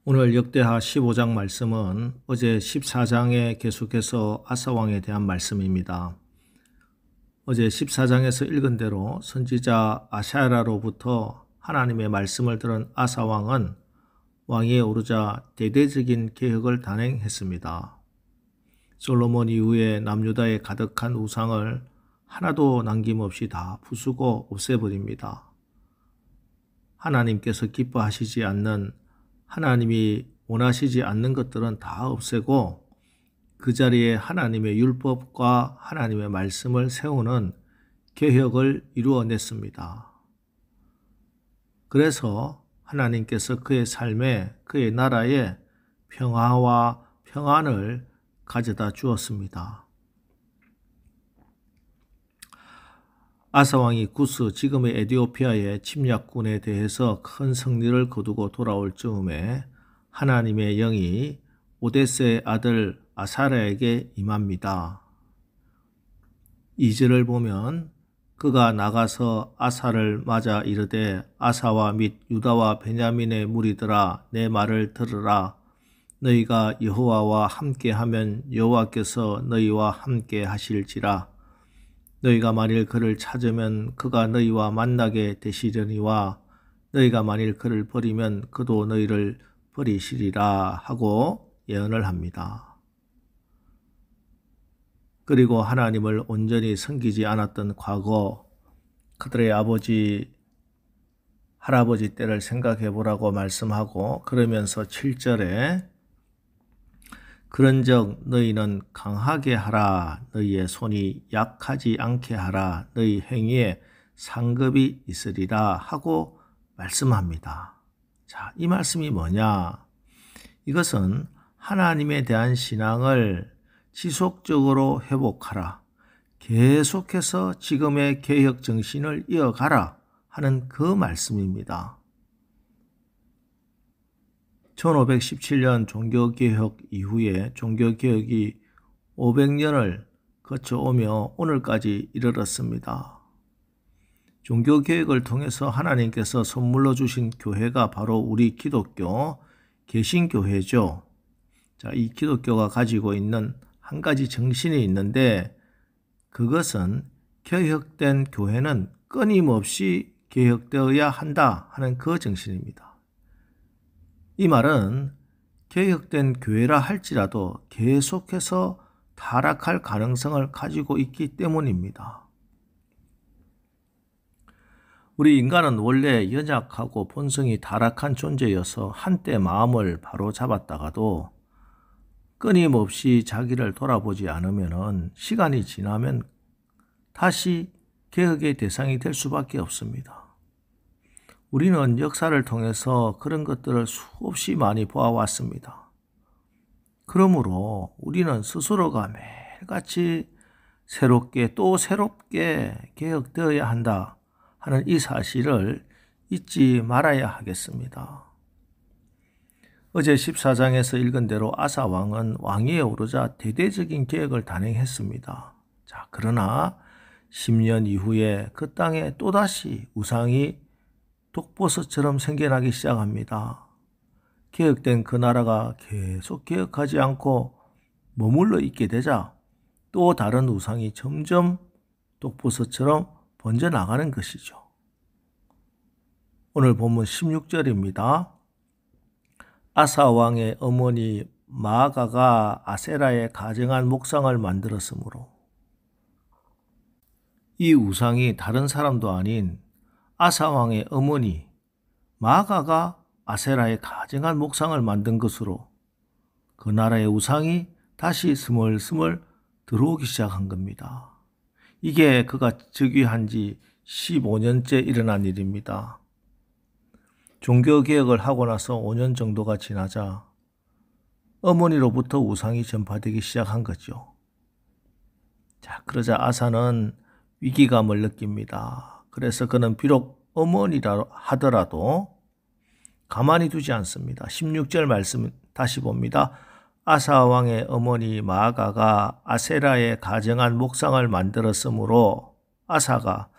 오늘 역대하 15장 말씀은 어제 14장에 계속해서 아사왕에 대한 말씀입니다. 어제 14장에서 읽은 대로 선지자 아샤야로부터 하나님의 말씀을 들은 아사왕은 왕위에 오르자 대대적인 개혁을 단행했습니다. 솔로몬 이후에 남유다에 가득한 우상을 하나도 남김없이 다 부수고 없애버립니다. 하나님께서 기뻐하시지 않는, 하나님이 원하시지 않는 것들은 다 없애고 그 자리에 하나님의 율법과 하나님의 말씀을 세우는 개혁을 이루어냈습니다. 그래서 하나님께서 그의 삶에, 그의 나라에 평화와 평안을 가져다 주었습니다. 아사왕이 구스, 지금의 에티오피아의 침략군에 대해서 큰 승리를 거두고 돌아올 즈음에 하나님의 영이 오데스의 아들 아사랴에게 임합니다. 2절을 보면 그가 나가서 아사를 맞아 이르되 아사와 및 유다와 베냐민의 무리들아, 내 말을 들으라. 너희가 여호와와 함께하면 여호와께서 너희와 함께 하실지라. 너희가 만일 그를 찾으면 그가 너희와 만나게 되시려니와 너희가 만일 그를 버리면 그도 너희를 버리시리라 하고 예언을 합니다. 그리고 하나님을 온전히 섬기지 않았던 과거, 그들의 아버지, 할아버지 때를 생각해 보라고 말씀하고, 그러면서 7절에 그런즉 너희는 강하게 하라. 너희의 손이 약하지 않게 하라. 너희 행위에 상급이 있으리라 하고 말씀합니다. 자, 이 말씀이 뭐냐? 이것은 하나님에 대한 신앙을 지속적으로 회복하라. 계속해서 지금의 개혁 정신을 이어가라 하는 그 말씀입니다. 1517년 종교개혁 이후에 종교개혁이 500년을 거쳐오며 오늘까지 이르렀습니다. 종교개혁을 통해서 하나님께서 선물로 주신 교회가 바로 우리 기독교 개신교회죠. 자, 이 기독교가 가지고 있는 한 가지 정신이 있는데, 그것은 개혁된 교회는 끊임없이 개혁되어야 한다 하는 그 정신입니다. 이 말은 개혁된 교회라 할지라도 계속해서 타락할 가능성을 가지고 있기 때문입니다. 우리 인간은 원래 연약하고 본성이 타락한 존재여서 한때 마음을 바로 잡았다가도 끊임없이 자기를 돌아보지 않으면 시간이 지나면 다시 개혁의 대상이 될 수밖에 없습니다. 우리는 역사를 통해서 그런 것들을 수없이 많이 보아왔습니다. 그러므로 우리는 스스로가 매일같이 새롭게 또 새롭게 개혁되어야 한다 하는 이 사실을 잊지 말아야 하겠습니다. 어제 14장에서 읽은 대로 아사 왕은 왕위에 오르자 대대적인 개혁을 단행했습니다. 자, 그러나 10년 이후에 그 땅에 또다시 우상이 독버섯처럼 생겨나기 시작합니다. 개혁된 그 나라가 계속 개혁하지 않고 머물러 있게 되자 또 다른 우상이 점점 독버섯처럼 번져나가는 것이죠. 오늘 본문 16절입니다. 아사 왕의 어머니 마아가가 아세라의 가증한 목상을 만들었으므로, 이 우상이 다른 사람도 아닌 아사 왕의 어머니 마아가가 아세라의 가증한 목상을 만든 것으로 그 나라의 우상이 다시 스멀스멀 들어오기 시작한 겁니다. 이게 그가 즉위한 지 15년째 일어난 일입니다. 종교개혁을 하고 나서 5년 정도가 지나자 어머니로부터 우상이 전파되기 시작한 거죠. 자, 그러자 아사는 위기감을 느낍니다. 그래서 그는 비록 어머니라 하더라도 가만히 두지 않습니다. 16절 말씀 다시 봅니다. 아사 왕의 어머니 마아가가 아세라의 가증한 목상을 만들었으므로 아사가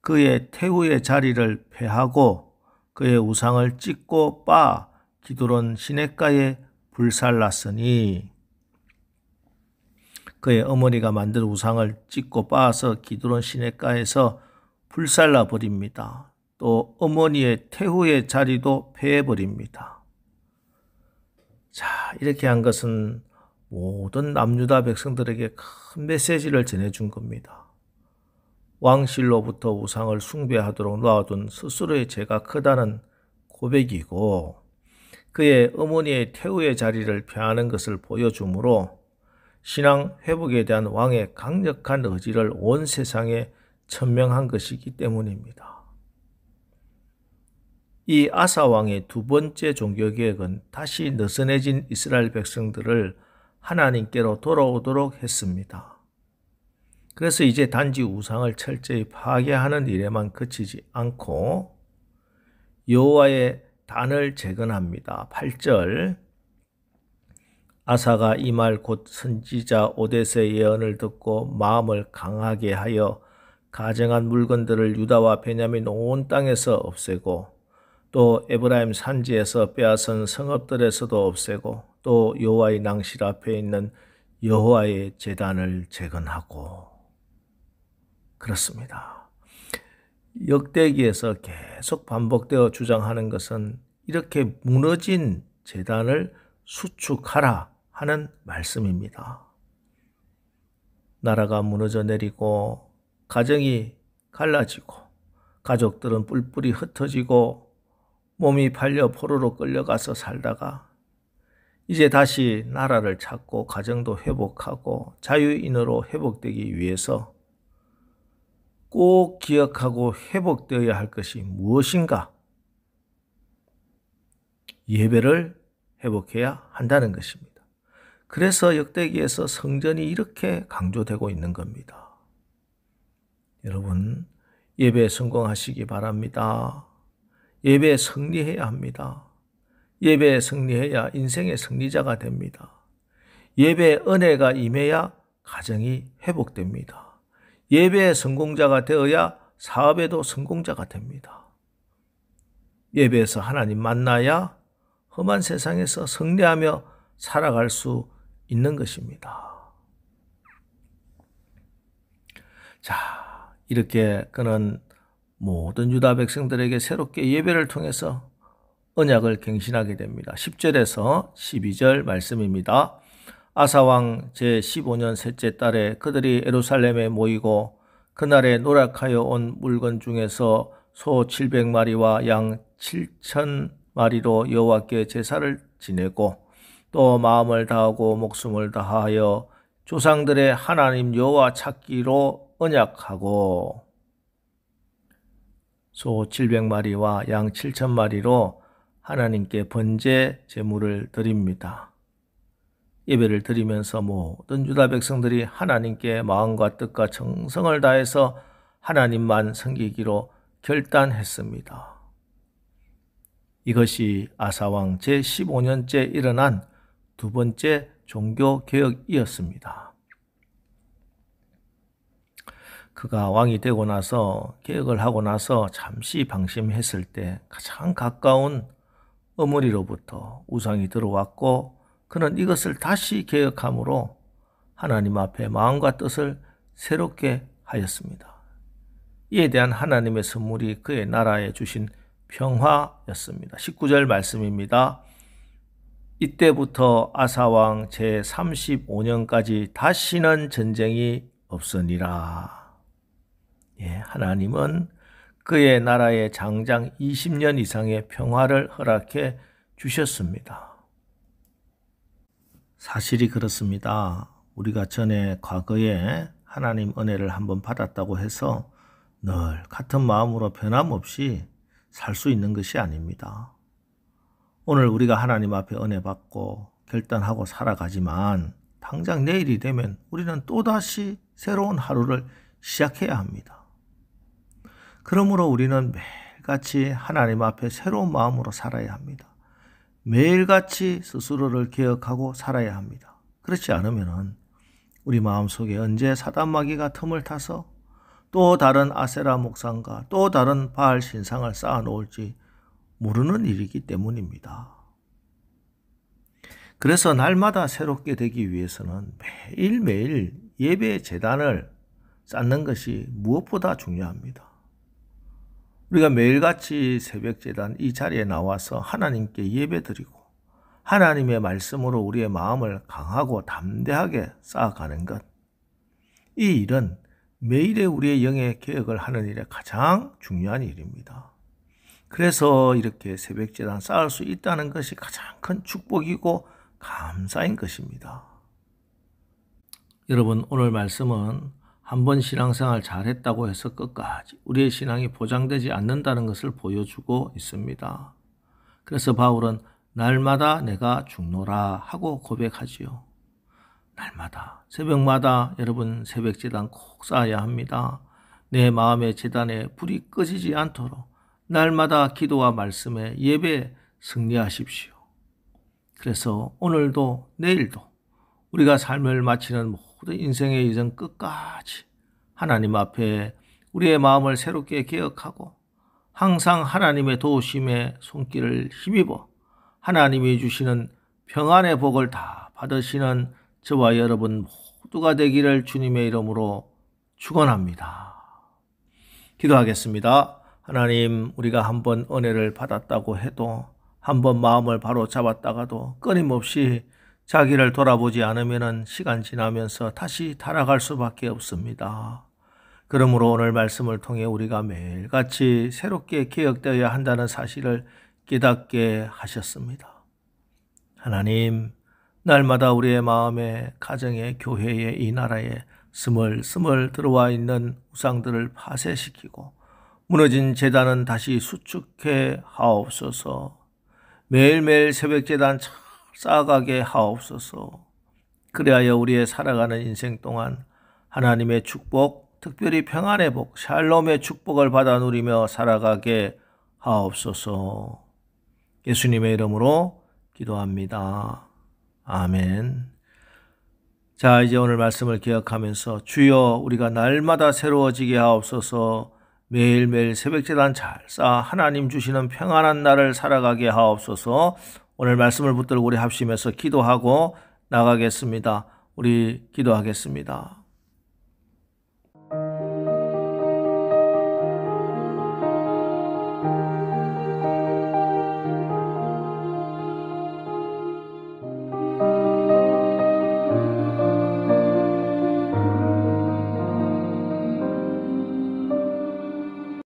그의 태우의 자리를 폐하고 그의 우상을 찢고 빻아 기드론 시냇가에 불살랐으니 그의 어머니가 만든 우상을 찢고 빻아서 기드론 시냇가에서 불살라 버립니다. 또 어머니의 태후의 자리도 폐해버립니다. 자, 이렇게 한 것은 모든 남유다 백성들에게 큰 메시지를 전해준 겁니다. 왕실로부터 우상을 숭배하도록 놓아둔 스스로의 죄가 크다는 고백이고 그의 어머니의 태후의 자리를 폐하는 것을 보여주므로 신앙 회복에 대한 왕의 강력한 의지를 온 세상에 천명한 것이기 때문입니다. 이 아사 왕의 두 번째 종교개혁은 다시 느슨해진 이스라엘 백성들을 하나님께로 돌아오도록 했습니다. 그래서 이제 단지 우상을 철저히 파괴하는 일에만 그치지 않고 여호와의 단을 재건합니다. 8절 아사가 이 말 곧 선지자 오뎃의 예언을 듣고 마음을 강하게 하여 가정한 물건들을 유다와 베냐민 온 땅에서 없애고 또 에브라임 산지에서 빼앗은 성읍들에서도 없애고 또 여호와의 낭실 앞에 있는 여호와의 제단을 재건하고 그렇습니다. 역대기에서 계속 반복되어 주장하는 것은 이렇게 무너진 제단을 수축하라 하는 말씀입니다. 나라가 무너져 내리고 가정이 갈라지고 가족들은 뿔뿔이 흩어지고 몸이 팔려 포로로 끌려가서 살다가 이제 다시 나라를 찾고 가정도 회복하고 자유인으로 회복되기 위해서 꼭 기억하고 회복되어야 할 것이 무엇인가? 예배를 회복해야 한다는 것입니다. 그래서 역대기에서 성전이 이렇게 강조되고 있는 겁니다. 여러분, 예배에 성공하시기 바랍니다. 예배에 승리해야 합니다. 예배에 승리해야 인생의 승리자가 됩니다. 예배의 은혜가 임해야 가정이 회복됩니다. 예배의 성공자가 되어야 사업에도 성공자가 됩니다. 예배에서 하나님 만나야 험한 세상에서 승리하며 살아갈 수 있는 것입니다. 자, 이렇게 그는 모든 유다 백성들에게 새롭게 예배를 통해서 언약을 갱신하게 됩니다. 10절에서 12절 말씀입니다. 아사왕 제15년 셋째 달에 그들이 예루살렘에 모이고 그날에 노력하여 온 물건 중에서 소 700마리와 양 7,000마리로 여호와께 제사를 지내고 또 마음을 다하고 목숨을 다하여 조상들의 하나님 여호와 찾기로 언약하고 소 700마리와 양 7,000마리로 하나님께 번제 제물을 드립니다. 예배를 드리면서 모든 유다 백성들이 하나님께 마음과 뜻과 정성을 다해서 하나님만 섬기기로 결단했습니다. 이것이 아사왕 제15년째 일어난 두 번째 종교개혁이었습니다. 그가 왕이 되고 나서 개혁을 하고 나서 잠시 방심했을 때 가장 가까운 어머니로부터 우상이 들어왔고 그는 이것을 다시 개혁함으로 하나님 앞에 마음과 뜻을 새롭게 하였습니다. 이에 대한 하나님의 선물이 그의 나라에 주신 평화였습니다. 19절 말씀입니다. 이때부터 아사왕 제35년까지 다시는 전쟁이 없으니라. 하나님은 그의 나라에 장장 20년 이상의 평화를 허락해 주셨습니다. 사실이 그렇습니다. 우리가 전에 과거에 하나님 은혜를 한번 받았다고 해서 늘 같은 마음으로 변함없이 살 수 있는 것이 아닙니다. 오늘 우리가 하나님 앞에 은혜 받고 결단하고 살아가지만 당장 내일이 되면 우리는 또다시 새로운 하루를 시작해야 합니다. 그러므로 우리는 매일같이 하나님 앞에 새로운 마음으로 살아야 합니다. 매일같이 스스로를 개혁하고 살아야 합니다. 그렇지 않으면 우리 마음속에 언제 사단 마귀가 틈을 타서 또 다른 아세라 목상과 또 다른 바알 신상을 쌓아 놓을지 모르는 일이기 때문입니다. 그래서 날마다 새롭게 되기 위해서는 매일매일 예배 제단을 쌓는 것이 무엇보다 중요합니다. 우리가 매일같이 새벽 제단 이 자리에 나와서 하나님께 예배드리고 하나님의 말씀으로 우리의 마음을 강하고 담대하게 쌓아가는 것, 이 일은 매일의 우리의 영의 개혁을 하는 일에 가장 중요한 일입니다. 그래서 이렇게 새벽 제단 쌓을 수 있다는 것이 가장 큰 축복이고 감사인 것입니다. 여러분, 오늘 말씀은 한번 신앙생활 잘했다고 해서 끝까지 우리의 신앙이 보장되지 않는다는 것을 보여주고 있습니다. 그래서 바울은 날마다 내가 죽노라 하고 고백하지요. 날마다, 새벽마다 여러분 새벽 제단 꼭 쌓아야 합니다. 내 마음의 제단에 불이 꺼지지 않도록 날마다 기도와 말씀에 예배 승리하십시오. 그래서 오늘도 내일도 우리가 삶을 마치는 모든 인생의 이전 끝까지 하나님 앞에 우리의 마음을 새롭게 개혁하고 항상 하나님의 도우심에 손길을 힘입어 하나님이 주시는 평안의 복을 다 받으시는 저와 여러분 모두가 되기를 주님의 이름으로 축원합니다. 기도하겠습니다. 하나님, 우리가 한번 은혜를 받았다고 해도 한번 마음을 바로 잡았다가도 끊임없이 자기를 돌아보지 않으면 시간 지나면서 다시 타락할 수밖에 없습니다. 그러므로 오늘 말씀을 통해 우리가 매일같이 새롭게 개혁되어야 한다는 사실을 깨닫게 하셨습니다. 하나님, 날마다 우리의 마음에, 가정에, 교회에, 이 나라에 스멀스멀 들어와 있는 우상들을 파쇄시키고 무너진 제단은 다시 수축해 하옵소서. 매일매일 새벽 제단 잘 쌓아가게 하옵소서. 그리하여 우리의 살아가는 인생 동안 하나님의 축복, 특별히 평안의 복, 샬롬의 축복을 받아 누리며 살아가게 하옵소서. 예수님의 이름으로 기도합니다. 아멘. 자, 이제 오늘 말씀을 기억하면서 주여 우리가 날마다 새로워지게 하옵소서. 매일매일 새벽제단 잘 쌓아 하나님 주시는 평안한 날을 살아가게 하옵소서. 오늘 말씀을 붙들고 우리 합심해서 기도하고 나가겠습니다. 우리 기도하겠습니다.